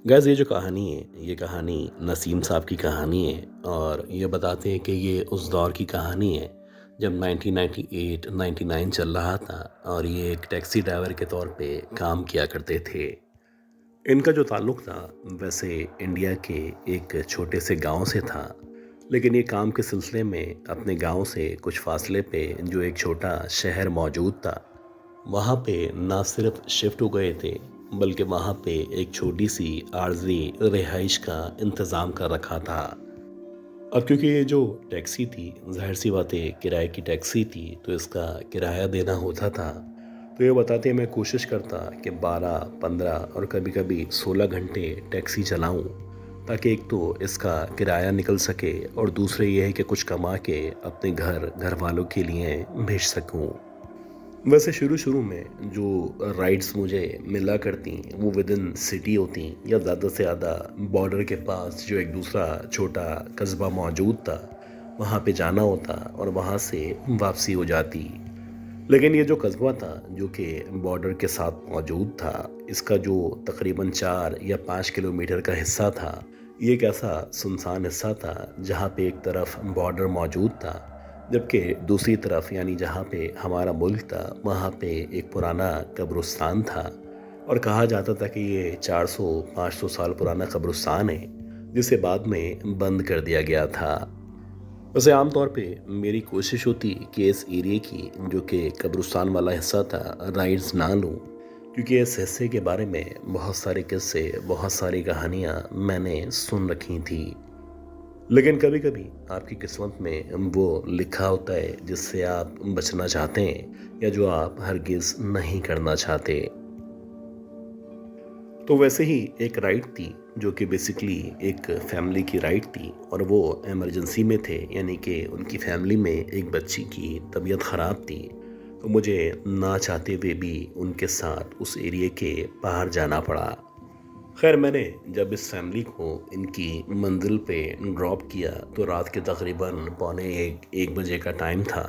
Gas ये जो कहानी है, ये कहानी नसीम साहब की कहानी है और ये बताते हैं कि ये उस दौर की कहानी है जब 1998 99 चल रहा था और ये एक टैक्सी ड्राइवर के तौर पे काम किया करते थे। इनका जो ताल्लुक था वैसे इंडिया के एक छोटे से गांव से था, लेकिन ये काम के सिलसिले में अपने गांव से कुछ फासले पे जो एक छोटा शहर मौजूद था, वहाँ पे ना सिर्फ शिफ्ट हो गए थे, बल्कि वहाँ पे एक छोटी सी आर्जी रिहाइश का इंतज़ाम कर रखा था। अब क्योंकि ये जो टैक्सी थी, ज़ाहिर सी बात है किराए की टैक्सी थी, तो इसका किराया देना होता था। तो ये बताते मैं कोशिश करता कि 12, 15 और कभी-कभी 16 घंटे टैक्सी चलाऊँ, ताकि एक तो इसका किराया निकल सके और दूसरे ये है कि कुछ कमा के अपने घर वालों के लिए भेज सकूँ। वैसे शुरू-शुरू में जो राइड्स मुझे मिला करती वो विदिन सिटी होती या ज़्यादा से ज़्यादा बॉर्डर के पास जो एक दूसरा छोटा कस्बा मौजूद था, वहाँ पे जाना होता और वहाँ से वापसी हो जाती। लेकिन ये जो कस्बा था जो कि बॉर्डर के साथ मौजूद था, इसका जो तकरीबन 4 या 5 किलोमीटर का हिस्सा था, ये एक ऐसा सुनसान हिस्सा था जहाँ पे एक तरफ बॉर्डर मौजूद था, जबकि दूसरी तरफ यानी जहाँ पे हमारा मुल्क था वहाँ पे एक पुराना कब्रिस्तान था और कहा जाता था कि ये 400-500 साल पुराना कब्रिस्तान है, जिसे बाद में बंद कर दिया गया था। वैसे आम तौर पे मेरी कोशिश होती कि इस एरिया की जो कि कब्रिस्तान वाला हिस्सा था राइड्स ना लूँ, क्योंकि इस हिस्से के बारे में बहुत सारे किस्से, बहुत सारी कहानियाँ मैंने सुन रखी थी। लेकिन कभी-कभी आपकी किस्मत में वो लिखा होता है जिससे आप बचना चाहते हैं या जो आप हरगिज़ नहीं करना चाहते। तो वैसे ही एक राइड थी जो कि बेसिकली एक फैमिली की राइड थी और वो इमरजेंसी में थे, यानी कि उनकी फैमिली में एक बच्ची की तबीयत ख़राब थी। तो मुझे ना चाहते हुए भी उनके साथ उस एरिया के बाहर जाना पड़ा। खैर मैंने जब इस फैमिली को इनकी मंजिल पे ड्रॉप किया तो रात के तकरीबन पौने एक बजे का टाइम था।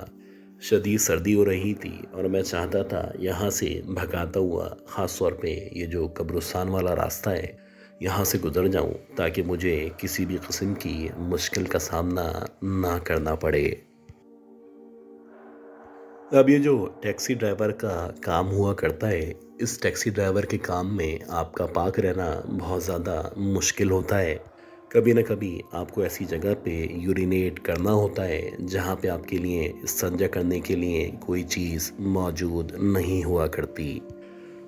शदीद सर्दी हो रही थी और मैं चाहता था यहाँ से भगाता हुआ, ख़ास तौर पे ये जो कब्रिस्तान वाला रास्ता है, यहाँ से गुज़र जाऊँ ताकि मुझे किसी भी किस्म की मुश्किल का सामना ना करना पड़े। अब ये जो टैक्सी ड्राइवर का काम हुआ करता है, इस टैक्सी ड्राइवर के काम में आपका पाक रहना बहुत ज़्यादा मुश्किल होता है। कभी न कभी आपको ऐसी जगह पे यूरिनेट करना होता है जहाँ पे आपके लिए संजा करने के लिए कोई चीज़ मौजूद नहीं हुआ करती।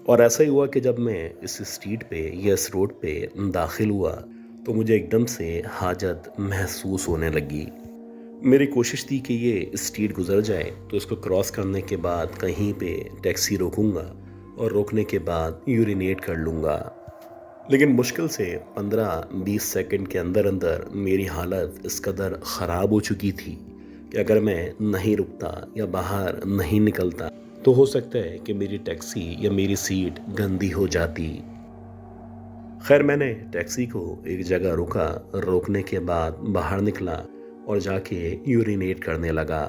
और ऐसा ही हुआ कि जब मैं इस स्ट्रीट पे या इस रोड पे दाखिल हुआ तो मुझे एकदम से हाजत महसूस होने लगी। मेरी कोशिश थी कि ये स्ट्रीट गुजर जाए तो इसको क्रॉस करने के बाद कहीं पे टैक्सी रोकूंगा और रोकने के बाद यूरिनेट कर लूँगा। लेकिन मुश्किल से 15-20 सेकंड के अंदर अंदर मेरी हालत इस कदर ख़राब हो चुकी थी कि अगर मैं नहीं रुकता या बाहर नहीं निकलता तो हो सकता है कि मेरी टैक्सी या मेरी सीट गंदी हो जाती। खैर मैंने टैक्सी को एक जगह रुका, रोकने के बाद बाहर निकला और जाके यूरिनेट करने लगा।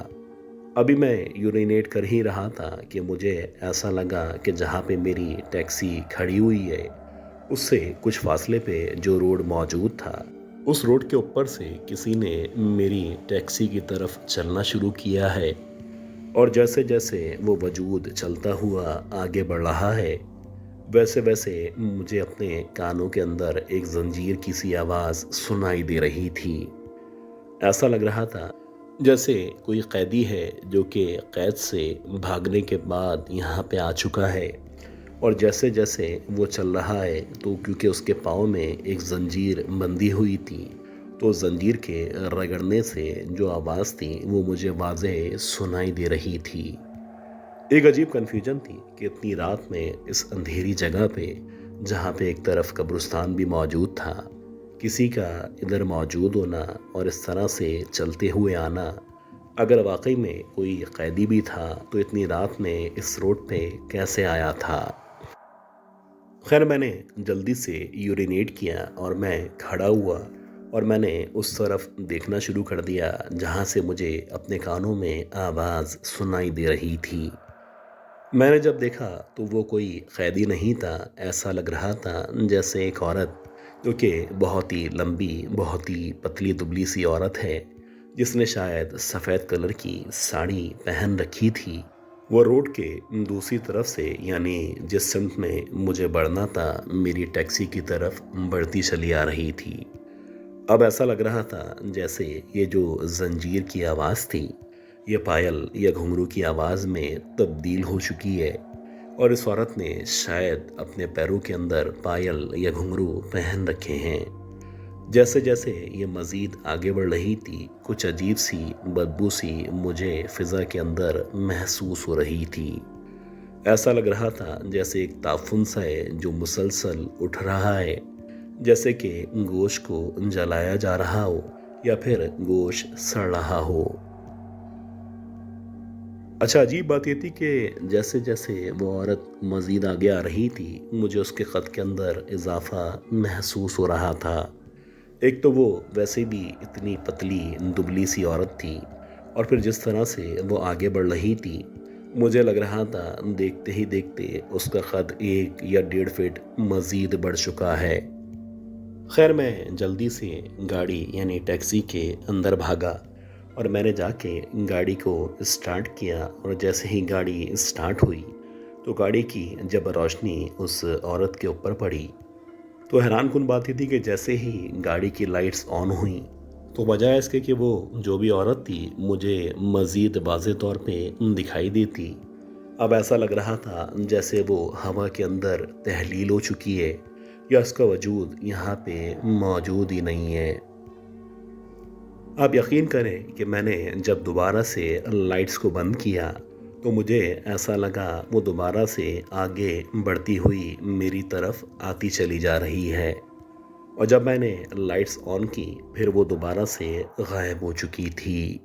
अभी मैं यूरिनेट कर ही रहा था कि मुझे ऐसा लगा कि जहाँ पे मेरी टैक्सी खड़ी हुई है उससे कुछ फासले पे जो रोड मौजूद था, उस रोड के ऊपर से किसी ने मेरी टैक्सी की तरफ चलना शुरू किया है और जैसे जैसे वो वजूद चलता हुआ आगे बढ़ रहा है, वैसे वैसे मुझे अपने कानों के अंदर एक जंजीर की सी आवाज़ सुनाई दे रही थी। ऐसा लग रहा था जैसे कोई कैदी है जो कि कैद से भागने के बाद यहाँ पे आ चुका है और जैसे जैसे वो चल रहा है तो क्योंकि उसके पाँव में एक जंजीर बंधी हुई थी, तो जंजीर के रगड़ने से जो आवाज़ थी वो मुझे वाज़ेह सुनाई दे रही थी। एक अजीब कन्फ्यूजन थी कि इतनी रात में इस अंधेरी जगह पे, जहाँ पे एक तरफ कब्रिस्तान भी मौजूद था, किसी का इधर मौजूद होना और इस तरह से चलते हुए आना, अगर वाकई में कोई कैदी भी था तो इतनी रात में इस रोड पे कैसे आया था। खैर मैंने जल्दी से यूरिनेट किया और मैं खड़ा हुआ और मैंने उस तरफ देखना शुरू कर दिया जहाँ से मुझे अपने कानों में आवाज़ सुनाई दे रही थी। मैंने जब देखा तो वो कोई कैदी नहीं था, ऐसा लग रहा था जैसे एक औरत जो कि बहुत ही लंबी, बहुत ही पतली दुबली सी औरत है, जिसने शायद सफ़ेद कलर की साड़ी पहन रखी थी। वो रोड के दूसरी तरफ से, यानी जिस सिमत में मुझे बढ़ना था, मेरी टैक्सी की तरफ बढ़ती चली आ रही थी। अब ऐसा लग रहा था जैसे ये जो जंजीर की आवाज़ थी, ये पायल या घुंघरू की आवाज़ में तब्दील हो चुकी है, और इस औरत ने शायद अपने पैरों के अंदर पायल या घुंघरू पहन रखे हैं। जैसे जैसे ये मज़ीद आगे बढ़ रही थी, कुछ अजीब सी बदबू सी मुझे फ़िज़ा के अंदर महसूस हो रही थी। ऐसा लग रहा था जैसे एक ताफुन सा है जो मुसलसल उठ रहा है, जैसे कि गोश्त को जलाया जा रहा हो या फिर गोश्त सड़ रहा हो। अच्छा, अजीब बात ये थी कि जैसे जैसे वो औरत मज़ीद आगे आ रही थी, मुझे उसके क़द के अंदर इजाफ़ा महसूस हो रहा था। एक तो वो वैसे भी इतनी पतली दुबली सी औरत थी, और फिर जिस तरह से वो आगे बढ़ रही थी, मुझे लग रहा था देखते ही देखते उसका कद 1 या 1.5 फीट मज़ीद बढ़ चुका है। खैर, मैं जल्दी से गाड़ी यानी टैक्सी के अंदर भागा और मैंने जाके गाड़ी को स्टार्ट किया, और जैसे ही गाड़ी स्टार्ट हुई तो गाड़ी की जब रोशनी उस औरत के ऊपर पड़ी, तो हैरानकुन बात ये थी कि जैसे ही गाड़ी की लाइट्स ऑन हुई, तो बजाय इसके कि वो जो भी औरत थी मुझे मज़ीद वाज़े तौर पे दिखाई देती, अब ऐसा लग रहा था जैसे वो हवा के अंदर तहलील हो चुकी है, या उसका वजूद यहाँ पे मौजूद ही नहीं है। आप यकीन करें कि मैंने जब दोबारा से लाइट्स को बंद किया, तो मुझे ऐसा लगा वो दोबारा से आगे बढ़ती हुई मेरी तरफ आती चली जा रही है, और जब मैंने लाइट्स ऑन की फिर वो दोबारा से गायब हो चुकी थी।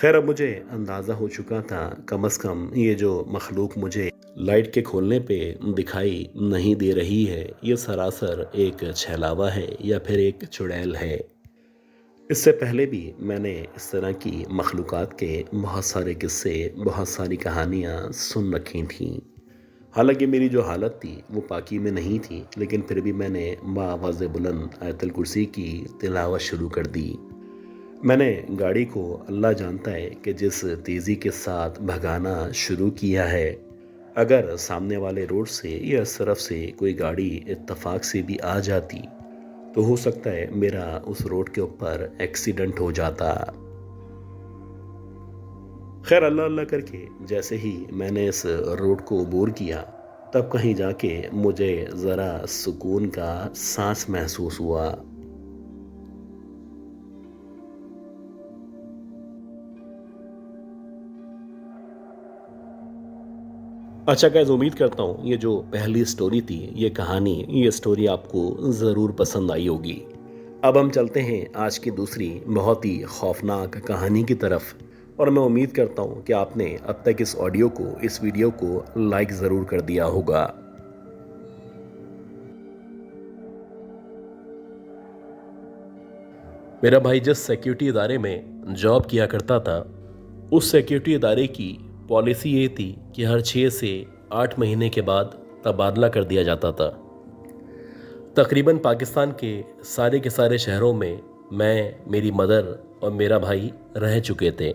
खैर, अब मुझे अंदाज़ा हो चुका था कम से कम ये जो मखलूक मुझे लाइट के खोलने पे दिखाई नहीं दे रही है, ये सरासर एक छलावा है या फिर एक चुड़ैल है। इससे पहले भी मैंने इस तरह की मखलूक़ात के बहुत सारे किस्से, बहुत सारी कहानियाँ सुन रखी थीं। हालांकि मेरी जो हालत थी वो पाकी में नहीं थी, लेकिन फिर भी मैंने बाआवाज़ बुलंद आयतुल कुर्सी की तिलावत शुरू कर दी। मैंने गाड़ी को अल्लाह जानता है कि जिस तेज़ी के साथ भगाना शुरू किया है, अगर सामने वाले रोड से या इस तरफ से कोई गाड़ी इत्तेफाक से भी आ जाती, तो हो सकता है मेरा उस रोड के ऊपर एक्सीडेंट हो जाता। खैर, अल्लाह अल्लाह करके जैसे ही मैंने इस रोड को अबूर किया, तब कहीं जाके मुझे ज़रा सुकून का सांस महसूस हुआ। अच्छा गाइस, उम्मीद करता हूँ ये जो पहली स्टोरी थी, ये कहानी, ये स्टोरी आपको ज़रूर पसंद आई होगी। अब हम चलते हैं आज की दूसरी बहुत ही खौफनाक कहानी की तरफ, और मैं उम्मीद करता हूँ कि आपने अब तक इस ऑडियो को, इस वीडियो को लाइक ज़रूर कर दिया होगा। मेरा भाई जिस सिक्योरिटी इदारे में जॉब किया करता था, उस सिक्योरिटी इदारे की पॉलिसी ये थी कि हर 6 से 8 महीने के बाद तबादला कर दिया जाता था। तकरीबन पाकिस्तान के सारे शहरों में मैं, मेरी मदर और मेरा भाई रह चुके थे।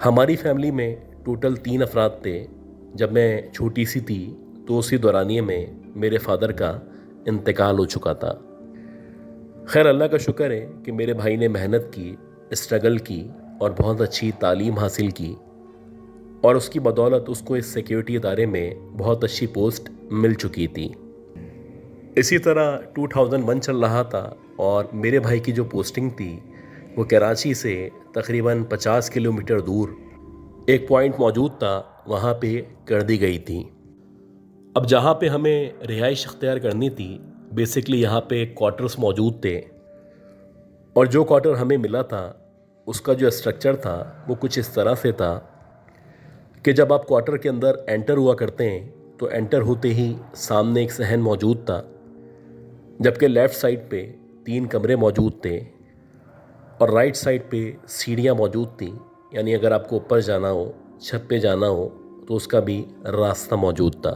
हमारी फैमिली में टोटल 3 अफराद थे। जब मैं छोटी सी थी तो उसी दौरानिए में मेरे फादर का इंतकाल हो चुका था। खैर, अल्लाह का शुक्र है कि मेरे भाई ने मेहनत की, स्ट्रगल की और बहुत अच्छी तालीम हासिल की, और उसकी बदौलत उसको इस सिक्योरिटी इदारे में बहुत अच्छी पोस्ट मिल चुकी थी। इसी तरह 2001 चल रहा था, और मेरे भाई की जो पोस्टिंग थी वो कराची से तकरीबन 50 किलोमीटर दूर एक पॉइंट मौजूद था, वहाँ पे कर दी गई थी। अब जहाँ पे हमें रिहाइश अख्तियार करनी थी, बेसिकली यहाँ पे क्वार्टर्स मौजूद थे, और जो क्वार्टर हमें मिला था उसका जो स्ट्रक्चर था वो कुछ इस तरह से था कि जब आप क्वार्टर के अंदर एंटर हुआ करते हैं तो एंटर होते ही सामने एक सहन मौजूद था, जबकि लेफ़्ट साइड पे 3 कमरे मौजूद थे और राइट साइड पे सीढ़ियाँ मौजूद थी। यानी अगर आपको ऊपर जाना हो, छत पे जाना हो, तो उसका भी रास्ता मौजूद था।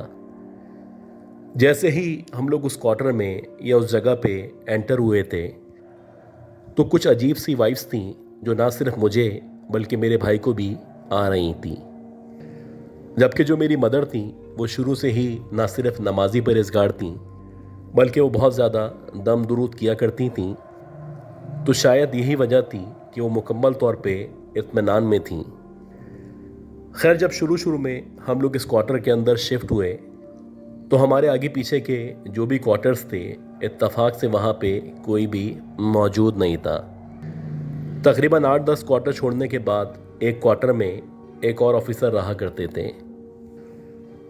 जैसे ही हम लोग उस क्वार्टर में या उस जगह पे एंटर हुए थे, तो कुछ अजीब सी वाइब्स थी जो ना सिर्फ मुझे बल्कि मेरे भाई को भी आ रही थी। जबकि जो मेरी मदर थी वो शुरू से ही ना सिर्फ नमाजी परहेजगार थी बल्कि वो बहुत ज़्यादा दम दुरूद किया करती थीं। तो शायद यही वजह थी कि वो मुकम्मल तौर पे इत्मीनान में थीं। खैर, जब शुरू शुरू में हम लोग इस क्वार्टर के अंदर शिफ्ट हुए तो हमारे आगे पीछे के जो भी क्वार्टर्स थे, इत्तफाक से वहाँ पे कोई भी मौजूद नहीं था। तकरीबन 8-10 क्वार्टर छोड़ने के बाद एक क्वार्टर में एक और ऑफिसर रहा करते थे।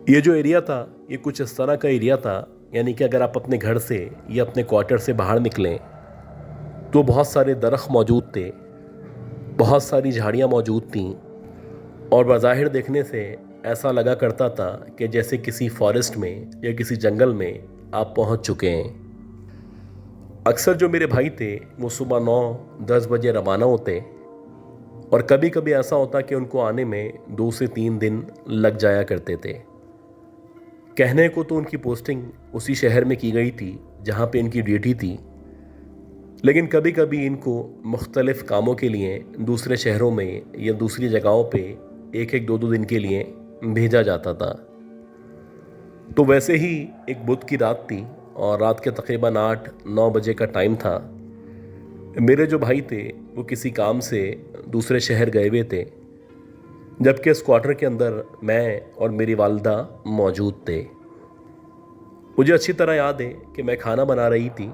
ये जो एरिया था ये कुछ इस तरह का एरिया था, यानी कि अगर आप अपने घर से या अपने क्वार्टर से बाहर निकलें तो बहुत सारे दरख्त मौजूद थे, बहुत सारी झाड़ियाँ मौजूद थीं और बज़ाहिर देखने से ऐसा लगा करता था कि जैसे किसी फॉरेस्ट में या किसी जंगल में आप पहुंच चुके हैं। अक्सर जो मेरे भाई थे वो सुबह 9-10 बजे रवाना होते और कभी कभी ऐसा होता कि उनको आने में 2 से 3 दिन लग जाया करते थे। कहने को तो उनकी पोस्टिंग उसी शहर में की गई थी जहाँ पे इनकी ड्यूटी थी, लेकिन कभी कभी इनको मुख्तलिफ कामों के लिए दूसरे शहरों में या दूसरी जगहों पे 1-1, 2-2 दिन के लिए भेजा जाता था। तो वैसे ही एक बुध की रात थी और रात के तकरीबन 8-9 बजे का टाइम था। मेरे जो भाई थे वो किसी काम से दूसरे शहर गए हुए थे, जबकि इस क्वार्टर के अंदर मैं और मेरी वालदा मौजूद थे। मुझे अच्छी तरह याद है कि मैं खाना बना रही थी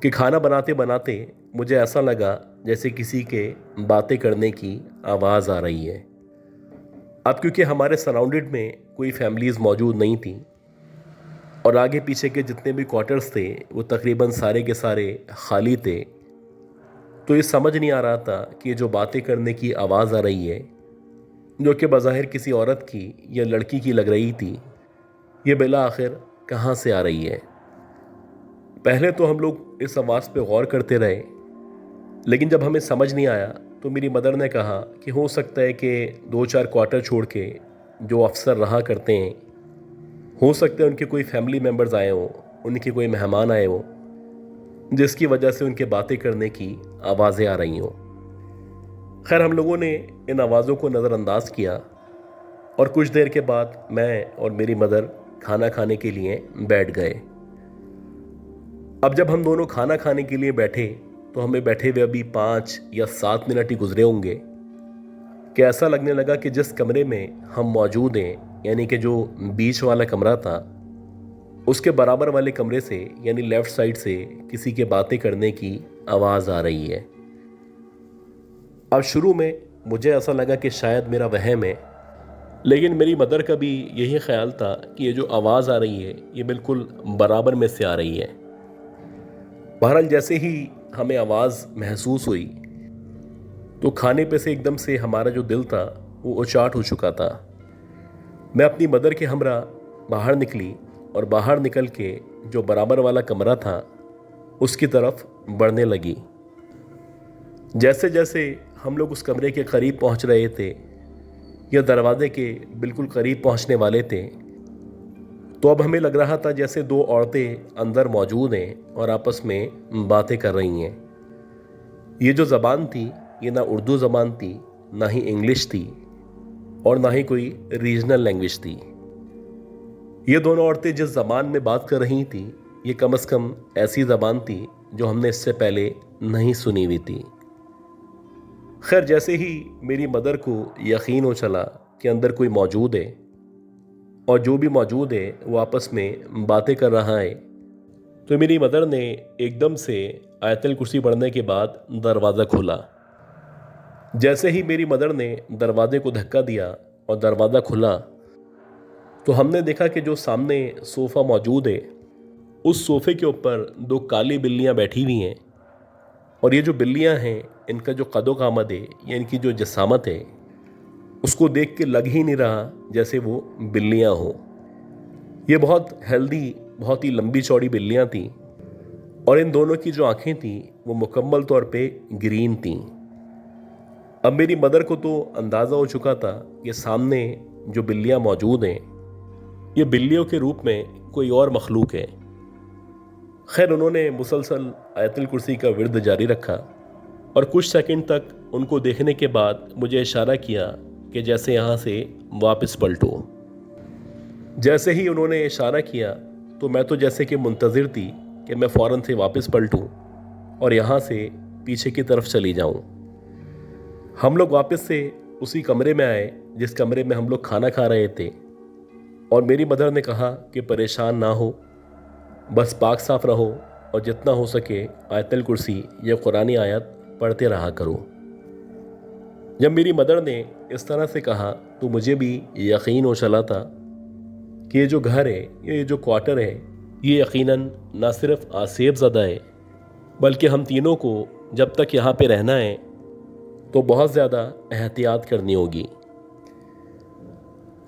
कि खाना बनाते बनाते मुझे ऐसा लगा जैसे किसी के बातें करने की आवाज़ आ रही है। अब क्योंकि हमारे सराउंडेड में कोई फैमिलीज़ मौजूद नहीं थी और आगे पीछे के जितने भी क्वार्टर्स थे वो तकरीबन सारे के सारे खाली थे, तो ये समझ नहीं आ रहा था कि ये जो बातें करने की आवाज़ आ रही है, जो कि बज़ाहिर किसी औरत की या लड़की की लग रही थी, ये बिला आखिर कहाँ से आ रही है। पहले तो हम लोग इस आवाज़ पे गौर करते रहे, लेकिन जब हमें समझ नहीं आया तो मेरी मदर ने कहा कि हो सकता है कि 2-4 क्वार्टर छोड़ के जो अफसर रहा करते हैं, हो सकता है उनके कोई फैमिली मेम्बर्स आए हों, उनके कोई मेहमान आए हों, जिसकी वजह से उनके बातें करने की आवाज़ें आ रही हों। खैर, हम लोगों ने इन आवाज़ों को नज़रअंदाज किया और कुछ देर के बाद मैं और मेरी मदर खाना खाने के लिए बैठ गए। अब जब हम दोनों खाना खाने के लिए बैठे तो हमें बैठे हुए अभी 5 या 7 मिनट ही गुजरे होंगे कि ऐसा लगने लगा कि जिस कमरे में हम मौजूद हैं, यानी कि जो बीच वाला कमरा था, उसके बराबर वाले कमरे से यानी लेफ़्ट साइड से किसी के बातें करने की आवाज़ आ रही है। अब शुरू में मुझे ऐसा लगा कि शायद मेरा वहम है, लेकिन मेरी मदर का भी यही ख्याल था कि ये जो आवाज़ आ रही है ये बिल्कुल बराबर में से आ रही है। बहरहाल, जैसे ही हमें आवाज़ महसूस हुई तो खाने पे से एकदम से हमारा जो दिल था वो उचाट हो चुका था। मैं अपनी मदर के हमरा बाहर निकली और बाहर निकल के जो बराबर वाला कमरा था उसकी तरफ बढ़ने लगी। जैसे जैसे हम लोग उस कमरे के करीब पहुंच रहे थे या दरवाजे के बिल्कुल करीब पहुंचने वाले थे, तो अब हमें लग रहा था जैसे 2 औरतें अंदर मौजूद हैं और आपस में बातें कर रही हैं। ये जो ज़बान थी ये ना उर्दू ज़बान थी, ना ही इंग्लिश थी और ना ही कोई रीजनल लैंग्वेज थी। ये दोनों औरतें जिस ज़बान में बात कर रही थी ये कम से कम ऐसी ज़बान थी जो हमने इससे पहले नहीं सुनी हुई थी। खैर, जैसे ही मेरी मदर को यकीन हो चला कि अंदर कोई मौजूद है और जो भी मौजूद है वो आपस में बातें कर रहा है, तो मेरी मदर ने एकदम से आयतल कुर्सी पढ़ने के बाद दरवाज़ा खोला। जैसे ही मेरी मदर ने दरवाजे को धक्का दिया और दरवाज़ा खुला तो हमने देखा कि जो सामने सोफ़ा मौजूद है उस सोफ़े के ऊपर 2 काली बिल्लियाँ बैठी हुई हैं और ये जो बिल्लियाँ हैं इनका जो कदो-कामत है या इनकी जो जसामत है उसको देख के लग ही नहीं रहा जैसे वो बिल्लियाँ हों। ये बहुत हेल्दी, बहुत ही लंबी चौड़ी बिल्लियाँ थीं और इन दोनों की जो आंखें थीं वो मुकम्मल तौर पे ग्रीन थीं। अब मेरी मदर को तो अंदाज़ा हो चुका था कि सामने जो बिल्लियाँ मौजूद हैं ये बिल्लियों के रूप में कोई और मखलूक है। खैर, उन्होंने मुसलसल आयतुल कुर्सी का विर्द जारी रखा और कुछ सेकंड तक उनको देखने के बाद मुझे इशारा किया कि जैसे यहाँ से वापस पलटो। जैसे ही उन्होंने इशारा किया तो मैं तो जैसे कि मुंतज़िर थी कि मैं फ़ौरन से वापस पलटूं और यहाँ से पीछे की तरफ चली जाऊँ। हम लोग वापस से उसी कमरे में आए जिस कमरे में हम लोग खाना खा रहे थे और मेरी मदर ने कहा कि परेशान ना हो, बस पाक साफ रहो और जितना हो सके आयतुल कुर्सी या कुरानी आयत पढ़ते रहा करो। जब मेरी मदर ने इस तरह से कहा तो मुझे भी यकीन हो चला था कि ये जो घर है, ये जो क्वार्टर है, ये यकीनन ना सिर्फ आसेब ज़दा है बल्कि हम तीनों को जब तक यहाँ पे रहना है तो बहुत ज़्यादा एहतियात करनी होगी।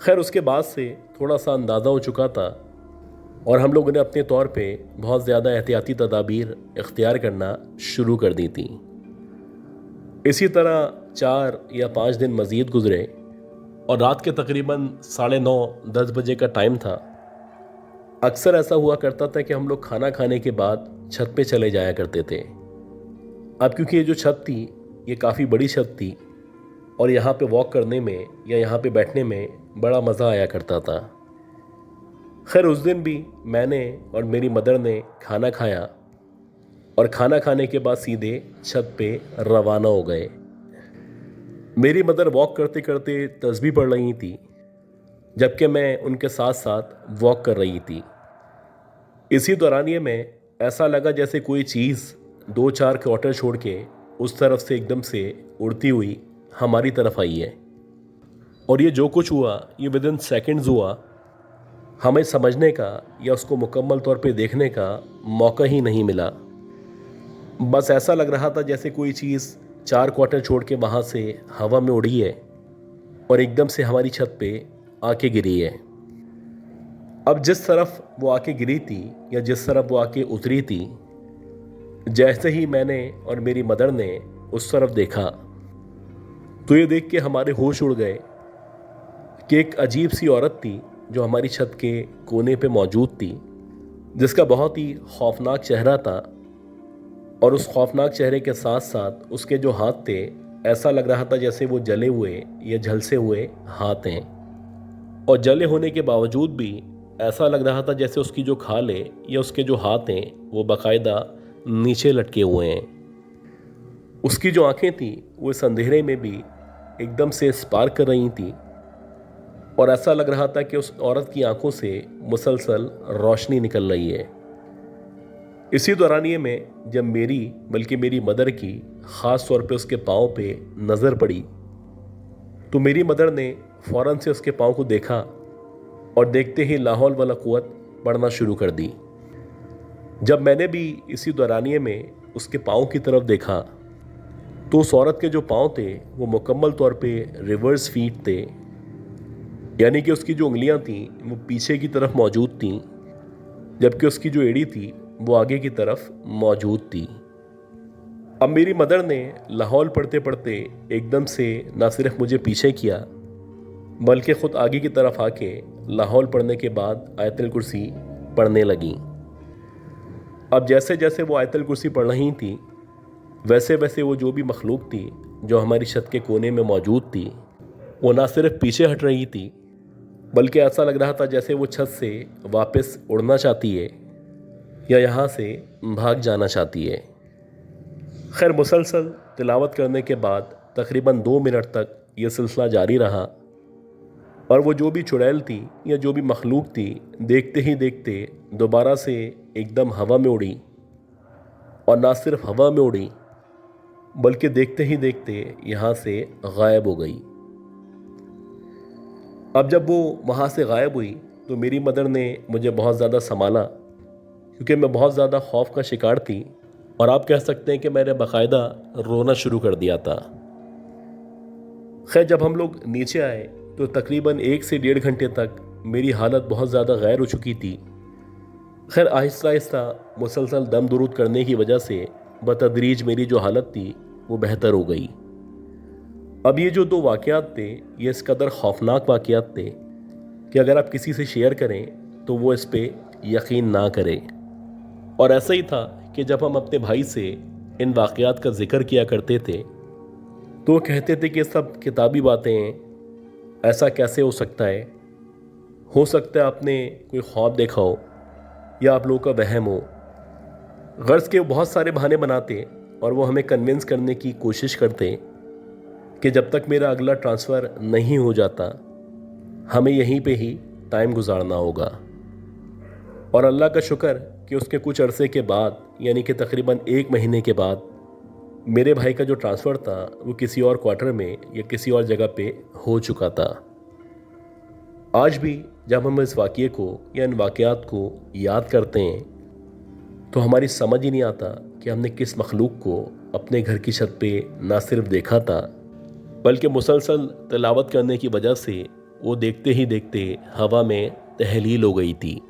खैर, उसके बाद से थोड़ा सा अंदाज़ा हो चुका था और हम लोगों ने अपने तौर पे बहुत ज़्यादा एहतियाती तदाबीर इख्तियार करना शुरू कर दी थी। इसी तरह 4 या 5 दिन मज़ीद गुज़रे और रात के तकरीबन 9:30-10 बजे का टाइम था। अक्सर ऐसा हुआ करता था कि हम लोग खाना खाने के बाद छत पे चले जाया करते थे। अब क्योंकि ये जो छत थी ये काफ़ी बड़ी छत थी और यहाँ पे वॉक करने में या यहाँ पे बैठने में बड़ा मज़ा आया करता था। खैर, उस दिन भी मैंने और मेरी मदर ने खाना खाया और खाना खाने के बाद सीधे छत पे रवाना हो गए। मेरी मदर वॉक करते करते तस्बीह पढ़ रही थी जबकि मैं उनके साथ साथ वॉक कर रही थी। इसी दौरानिए में ऐसा लगा जैसे कोई चीज़ 2-4 क्वार्टर छोड़ के उस तरफ से एकदम से उड़ती हुई हमारी तरफ आई है और ये जो कुछ हुआ ये विदिन सेकंड्स हुआ। हमें समझने का या उसको मुकम्मल तौर पे देखने का मौका ही नहीं मिला। बस ऐसा लग रहा था जैसे कोई चीज़ 4 क्वार्टर छोड़ के वहाँ से हवा में उड़ी है और एकदम से हमारी छत पे आके गिरी है। अब जिस तरफ वो आके गिरी थी या जिस तरफ वो आके उतरी थी, जैसे ही मैंने और मेरी मदर ने उस तरफ देखा तो ये देख के हमारे होश उड़ गए कि एक अजीब सी औरत थी जो हमारी छत के कोने पे मौजूद थी, जिसका बहुत ही खौफनाक चेहरा था और उस खौफनाक चेहरे के साथ साथ उसके जो हाथ थे ऐसा लग रहा था जैसे वो जले हुए या झलसे हुए हाथ हैं और जले होने के बावजूद भी ऐसा लग रहा था जैसे उसकी जो खाल है या उसके जो हाथ हैं वो बाकायदा नीचे लटके हुए हैं। उसकी जो आंखें थी वो इस अंधेरे में भी एकदम से स्पार्क कर रही थी और ऐसा लग रहा था कि उस औरत की आंखों से मुसलसल रोशनी निकल रही है। इसी दौरानिए में जब मेरी मदर की ख़ास तौर पे उसके पाँव पे नज़र पड़ी तो मेरी मदर ने फ़ौरन से उसके पाँव को देखा और देखते ही ला हौल वला कुव्वत पढ़ना शुरू कर दी। जब मैंने भी इसी दौरानिए में उसके पाँव की तरफ देखा तो उस औरत के जो पाँव थे वो मुकम्मल तौर पे रिवर्स फीट थे, यानी कि उसकी जो उंगलियां थीं वो पीछे की तरफ मौजूद थीं जबकि उसकी जो एड़ी थी वो आगे की तरफ मौजूद थी। अब मेरी मदर ने लाहौल पढ़ते पढ़ते एकदम से ना सिर्फ मुझे पीछे किया बल्कि ख़ुद आगे की तरफ आके लाहौल पढ़ने के बाद आयतुल कुर्सी पढ़ने लगी। अब जैसे जैसे वो आयतुल कुर्सी पढ़ रही थी वैसे वैसे वो जो भी मखलूक थी जो हमारी छत के कोने में मौजूद थी वो ना सिर्फ पीछे हट रही थी बल्कि ऐसा लग रहा था जैसे वो छत से वापस उड़ना चाहती है या यहाँ से भाग जाना चाहती है। खैर, मुसलसल तिलावत करने के बाद तकरीबन 2 मिनट तक ये सिलसिला जारी रहा और वो जो भी चुड़ैल थी या जो भी मखलूक थी देखते ही देखते दोबारा से एकदम हवा में उड़ी और ना सिर्फ हवा में उड़ी बल्कि देखते ही देखते यहाँ से गायब हो गई। अब जब वो वहाँ से गायब हुई तो मेरी मदर ने मुझे बहुत ज़्यादा संभाला क्योंकि मैं बहुत ज़्यादा खौफ का शिकार थी और आप कह सकते हैं कि मैंने बाकायदा रोना शुरू कर दिया था। खैर, जब हम लोग नीचे आए तो तकरीबन 1 से 1.5 घंटे तक मेरी हालत बहुत ज़्यादा गैर हो चुकी थी। खैर, आहिस्ता आहिस्ता मुसलसल दम दुरूद करने की वजह से बतदरीज मेरी जो हालत थी वो बेहतर हो गई। अब ये जो 2 वाक़यात थे ये इस कदर खौफनाक वाक़यात थे कि अगर आप किसी से शेयर करें तो वो इस पे यकीन ना करे। और ऐसा ही था कि जब हम अपने भाई से इन वाक़यात का ज़िक्र किया करते थे तो वो कहते थे कि ये सब किताबी बातें हैं, ऐसा कैसे हो सकता है आपने कोई ख्वाब देखा हो या आप लोगों का वहम हो। गर्ज के बहुत सारे बहाने बनाते और वो हमें कन्विंस करने की कोशिश करते कि जब तक मेरा अगला ट्रांसफ़र नहीं हो जाता हमें यहीं पे ही टाइम गुजारना होगा। और अल्लाह का शुक्र कि उसके कुछ अरसे के बाद यानी कि तकरीबन 1 महीने के बाद मेरे भाई का जो ट्रांसफ़र था वो किसी और क्वार्टर में या किसी और जगह पे हो चुका था। आज भी जब हम इस वाक़ये को या इन वाक़यात को याद करते हैं तो हमारी समझ ही नहीं आता कि हमने किस मखलूक को अपने घर की छत पे ना सिर्फ देखा था बल्कि मुसलसल तिलावत करने की वजह से वो देखते ही देखते हवा में तहलील हो गई थी।